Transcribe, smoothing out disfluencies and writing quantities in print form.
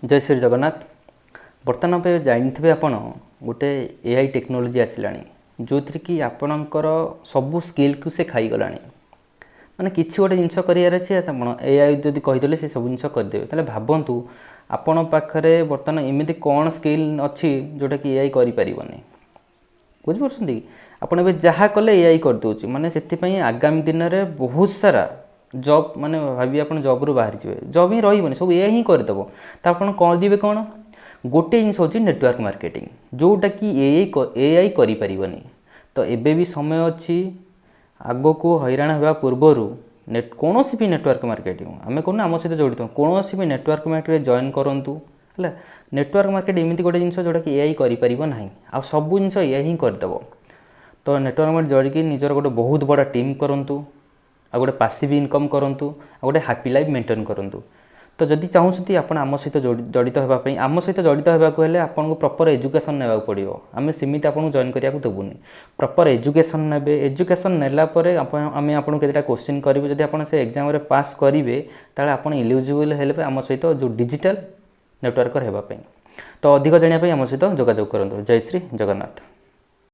जय श्री जगन्नाथ। बर्तमान पे जानते आपण गोटे एआई टेक्नोलोजी आसलानी जो थी कि आपणकर सबू स्किल को से खाईगला माने किसी गोटे जिनस कर एआई जदि कहीदे से सब जिन करदे तेल भावतु आपण पाखे बर्तमान एमती कौन स्किल अच्छी जोटा कि एआई करें बुझिपार आपड़ जहाँ कले एआई करदे माने से आगामी दिन में बहुत सारा जॉब माने भावी आप जॉब रू बाहर जाए जॉब ही रही सब ए ही करदेव तो आप करेंगे कौन गोटे जिन हूँ नेटवर्क मार्केटिंग जोटा कि एआई करें तो एबे भी समय अच्छी आग को हैरान होगा पूर्वर कौन भी नेटवर्क मार्केटिंग आम कौन आम सहित जड़ित कौन भी नेटवर्क मार्केट जॉइन करूँ है नेटवर्क मार्केट एमती गोटे जिन जोटा कि एआई करें ना आ सब जिन ए ही करदेव तो नेटवर्क मार्केट जोड़िकी निजर गोटे बहुत बड़ा टीम करूँ आ गोटे पासिव इनकम करूँ आ गोटे हैप्पी लाइफ मेंटेन करूँ तो जदि चाहूँगी आप आम सहित जड़ित होगापी आम सहित जड़ित होगाक हेल्ले आपको प्रॉपर एजुकेशन ने पड़ो आम सेमती आपको जॉइन करा देवुनि प्रॉपर एजुकेशन ने एजुकेशन नेलापर आम आपको केतेटा क्वेश्चन करूँ जब आप से एग्जाम पास करेंगे ताले आप इलिजिबल हेल्ले आम सहित जो डिजिटल नेटवर्कर होगापी तो अधिक जानापी आम सहित जोगाजोग करूँ। जय श्री जगन्नाथ।